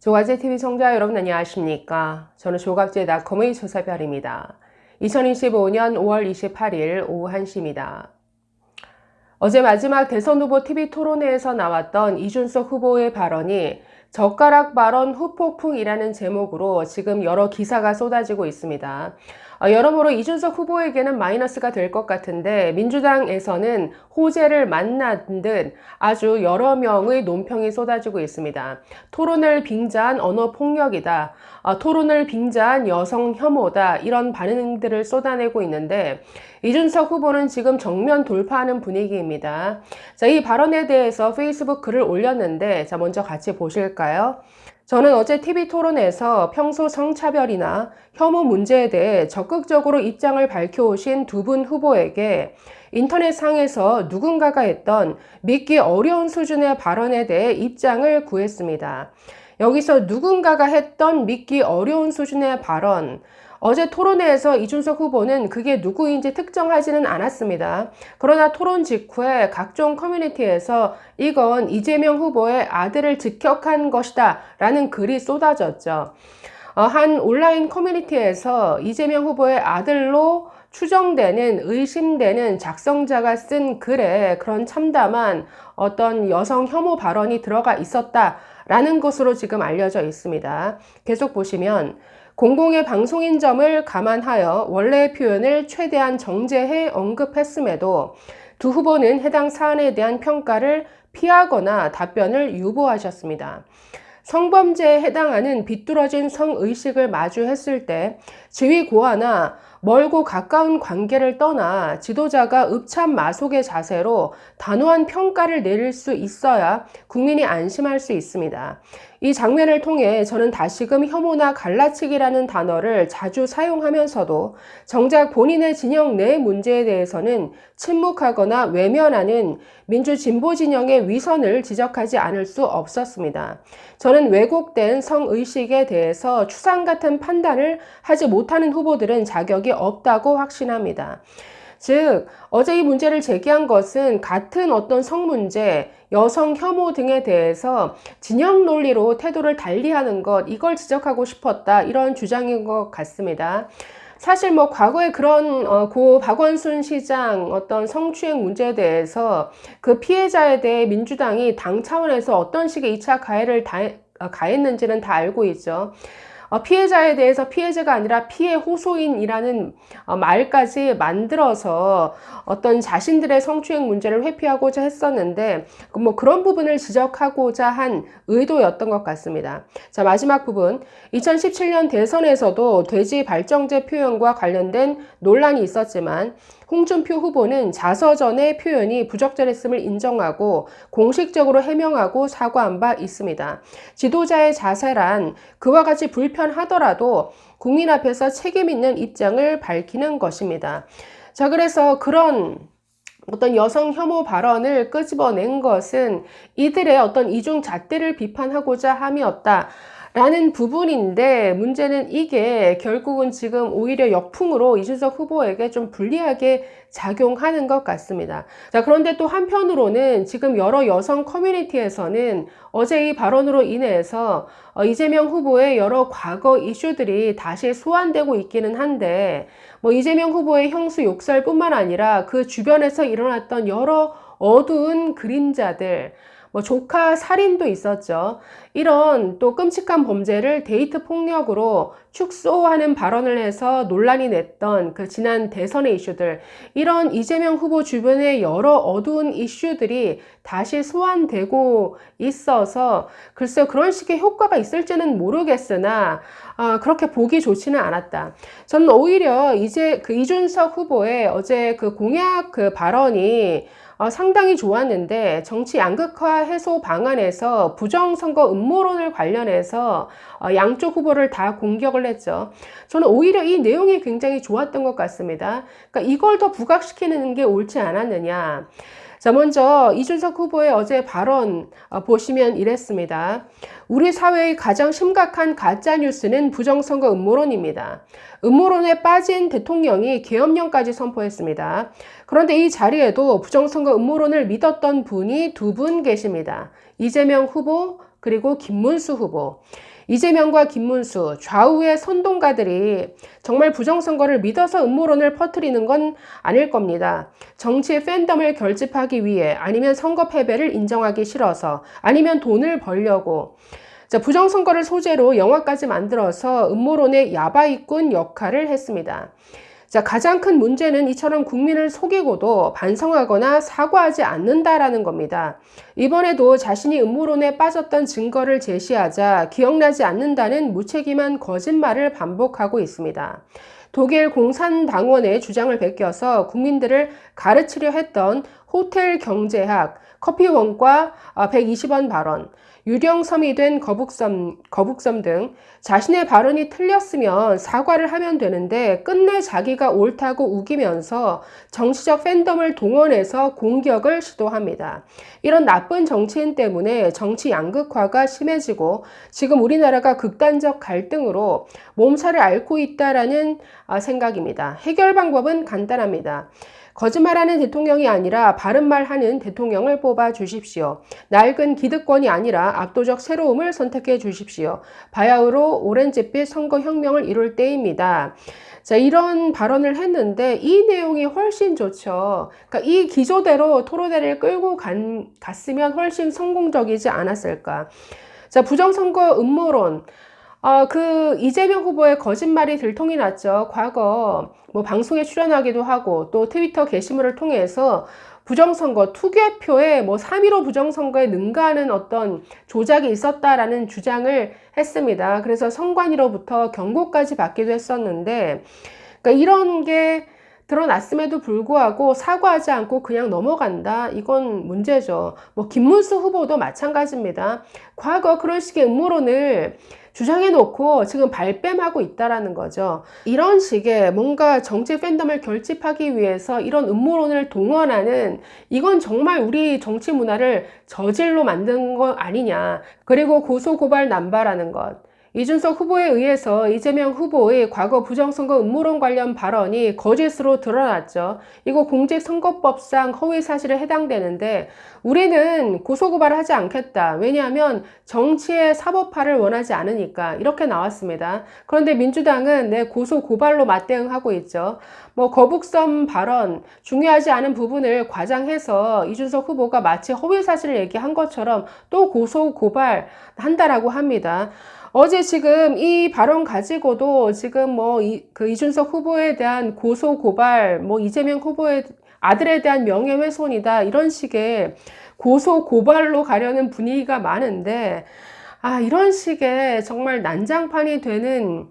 조갑제TV 시청자 여러분 안녕하십니까? 저는 조갑제닷컴의 조사별입니다. 2025년 5월 28일 오후 1시입니다. 어제 마지막 대선 후보 TV 토론회에서 나왔던 이준석 후보의 발언이 젓가락 발언 후폭풍이라는 제목으로 지금 여러 기사가 쏟아지고 있습니다. 여러모로 이준석 후보에게는 마이너스가 될 것 같은데 민주당에서는 호재를 만난 듯 아주 여러 명의 논평이 쏟아지고 있습니다. 토론을 빙자한 언어 폭력이다. 토론을 빙자한 여성 혐오다. 이런 반응들을 쏟아내고 있는데 이준석 후보는 지금 정면 돌파하는 분위기입니다. 자, 이 발언에 대해서 페이스북 글을 올렸는데 자, 먼저 같이 보실까요? 저는 어제 TV 토론에서 평소 성차별이나 혐오 문제에 대해 적극적으로 입장을 밝혀오신 두 분 후보에게 인터넷상에서 누군가가 했던 믿기 어려운 수준의 발언에 대해 입장을 구했습니다. 여기서 누군가가 했던 믿기 어려운 수준의 발언, 어제 토론회에서 이준석 후보는 그게 누구인지 특정하지는 않았습니다. 그러나 토론 직후에 각종 커뮤니티에서 이건 이재명 후보의 아들을 직격한 것이다 라는 글이 쏟아졌죠. 한 온라인 커뮤니티에서 이재명 후보의 아들로 추정되는, 의심되는 작성자가 쓴 글에 그런 참담한 어떤 여성 혐오 발언이 들어가 있었다라는 것으로 지금 알려져 있습니다. 계속 보시면 공공의 방송인 점을 감안하여 원래의 표현을 최대한 정제해 언급했음에도 두 후보는 해당 사안에 대한 평가를 피하거나 답변을 유보하셨습니다. 성범죄에 해당하는 비뚤어진 성의식을 마주했을 때 지위 고하나 멀고 가까운 관계를 떠나 지도자가 읍참마속의 자세로 단호한 평가를 내릴 수 있어야 국민이 안심할 수 있습니다. 이 장면을 통해 저는 다시금 혐오나 갈라치기라는 단어를 자주 사용하면서도 정작 본인의 진영 내 문제에 대해서는 침묵하거나 외면하는 민주진보 진영의 위선을 지적하지 않을 수 없었습니다. 저는 왜곡된 성의식에 대해서 추상 같은 판단을 하지 못하는 후보들은 자격이 없다고 확신합니다. 즉, 어제 이 문제를 제기한 것은 같은 어떤 성문제, 여성 혐오 등에 대해서 진영 논리로 태도를 달리하는 것, 이걸 지적하고 싶었다, 이런 주장인 것 같습니다. 사실 과거에 그런 고 박원순 시장 어떤 성추행 문제에 대해서 그 피해자에 대해 민주당이 당 차원에서 어떤 식의 2차 가해를 가했는지는 다 알고 있죠. 피해자에 대해서 피해자가 아니라 피해 호소인이라는 말까지 만들어서 어떤 자신들의 성추행 문제를 회피하고자 했었는데 그런 부분을 지적하고자 한 의도였던 것 같습니다. 자, 마지막 부분. 2017년 대선에서도 돼지 발정제 표현과 관련된 논란이 있었지만 홍준표 후보는 자서전의 표현이 부적절했음을 인정하고 공식적으로 해명하고 사과한 바 있습니다. 지도자의 자세란 그와 같이 불편하더라도 국민 앞에서 책임 있는 입장을 밝히는 것입니다. 자, 그래서 그런 어떤 여성 혐오 발언을 끄집어낸 것은 이들의 어떤 이중잣대를 비판하고자 함이었다. 라는 부분인데 문제는 이게 결국은 지금 오히려 역풍으로 이준석 후보에게 좀 불리하게 작용하는 것 같습니다. 자, 그런데 또 한편으로는 지금 여러 여성 커뮤니티에서는 어제 이 발언으로 인해서 이재명 후보의 여러 과거 이슈들이 다시 소환되고 있기는 한데 이재명 후보의 형수 욕설뿐만 아니라 그 주변에서 일어났던 여러 어두운 그림자들, 조카 살인도 있었죠. 이런 또 끔찍한 범죄를 데이트 폭력으로 축소하는 발언을 해서 논란이 냈던 그 지난 대선의 이슈들, 이런 이재명 후보 주변의 여러 어두운 이슈들이 다시 소환되고 있어서 글쎄요, 그런 식의 효과가 있을지는 모르겠으나 그렇게 보기 좋지는 않았다. 저는 오히려 이준석 후보의 어제 그 공약 그 발언이 상당히 좋았는데 정치 양극화 해소 방안에서 부정선거 음모론을 관련해서 양쪽 후보를 다 공격을 했죠. 저는 오히려 이 내용이 굉장히 좋았던 것 같습니다. 그러니까 이걸 더 부각시키는 게 옳지 않았느냐. 자, 먼저 이준석 후보의 어제 발언 보시면 이랬습니다. 우리 사회의 가장 심각한 가짜뉴스는 부정선거 음모론입니다. 음모론에 빠진 대통령이 계엄령까지 선포했습니다. 그런데 이 자리에도 부정선거 음모론을 믿었던 분이 두 분 계십니다. 이재명 후보 그리고 김문수 후보. 이재명과 김문수 좌우의 선동가들이 정말 부정선거를 믿어서 음모론을 퍼뜨리는 건 아닐 겁니다. 정치의 팬덤을 결집하기 위해, 아니면 선거 패배를 인정하기 싫어서, 아니면 돈을 벌려고 부정선거를 소재로 영화까지 만들어서 음모론의 야바이꾼 역할을 했습니다. 가장 큰 문제는 이처럼 국민을 속이고도 반성하거나 사과하지 않는다라는 겁니다. 이번에도 자신이 음모론에 빠졌던 증거를 제시하자 기억나지 않는다는 무책임한 거짓말을 반복하고 있습니다. 독일 공산당원의 주장을 베껴서 국민들을 가르치려 했던 호텔 경제학, 커피 원가 120원 발언, 유령섬이 된 거북섬 등 자신의 발언이 틀렸으면 사과를 하면 되는데 끝내 자기가 옳다고 우기면서 정치적 팬덤을 동원해서 공격을 시도합니다. 이런 나쁜 정치인 때문에 정치 양극화가 심해지고 지금 우리나라가 극단적 갈등으로 몸살을 앓고 있다라는 생각입니다. 해결 방법은 간단합니다. 거짓말하는 대통령이 아니라 바른 말하는 대통령을 뽑아 주십시오. 낡은 기득권이 아니라 압도적 새로움을 선택해 주십시오. 바야흐로 오렌지빛 선거혁명을 이룰 때입니다. 이런 발언을 했는데 이 내용이 훨씬 좋죠. 그러니까 이 기조대로 토론회를 끌고 갔으면 훨씬 성공적이지 않았을까. 부정선거 음모론. 이재명 후보의 거짓말이 들통이 났죠. 과거 방송에 출연하기도 하고 또 트위터 게시물을 통해서 부정선거 투개표에 3.15 부정선거에 능가하는 어떤 조작이 있었다라는 주장을 했습니다. 그래서 선관위로부터 경고까지 받기도 했었는데, 그러니까 이런 게 드러났음에도 불구하고 사과하지 않고 그냥 넘어간다? 이건 문제죠. 김문수 후보도 마찬가지입니다. 과거 그런 식의 음모론을 주장해놓고 지금 발뺌하고 있다라는 거죠. 이런 식의 뭔가 정치 팬덤을 결집하기 위해서 이런 음모론을 동원하는, 이건 정말 우리 정치 문화를 저질로 만든 거 아니냐. 그리고 고소고발 남발하는 것. 이준석 후보에 의해서 이재명 후보의 과거 부정선거 음모론 관련 발언이 거짓으로 드러났죠. 이거 공직선거법상 허위사실에 해당되는데 우리는 고소고발을 하지 않겠다. 왜냐하면 정치의 사법화를 원하지 않으니까 이렇게 나왔습니다. 그런데 민주당은 고소고발로 맞대응하고 있죠. 거북섬 발언, 중요하지 않은 부분을 과장해서 이준석 후보가 마치 허위사실을 얘기한 것처럼 또 고소고발 한다라고 합니다. 어제 지금 이 발언 가지고도 지금 이준석 후보에 대한 고소 고발, 이재명 후보의 아들에 대한 명예훼손이다, 이런 식의 고소 고발로 가려는 분위기가 많은데, 이런 식의 정말 난장판이 되는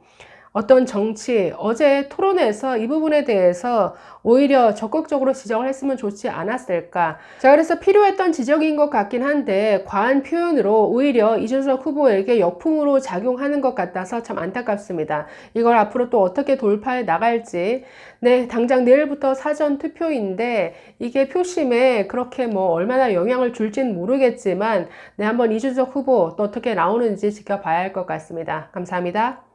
어떤 정치, 어제 토론에서 이 부분에 대해서 오히려 적극적으로 지적을 했으면 좋지 않았을까. 그래서 필요했던 지적인 것 같긴 한데 과한 표현으로 오히려 이준석 후보에게 역풍으로 작용하는 것 같아서 참 안타깝습니다. 이걸 앞으로 또 어떻게 돌파해 나갈지. 당장 내일부터 사전 투표인데 이게 표심에 그렇게 얼마나 영향을 줄지는 모르겠지만 한번 이준석 후보 또 어떻게 나오는지 지켜봐야 할 것 같습니다. 감사합니다.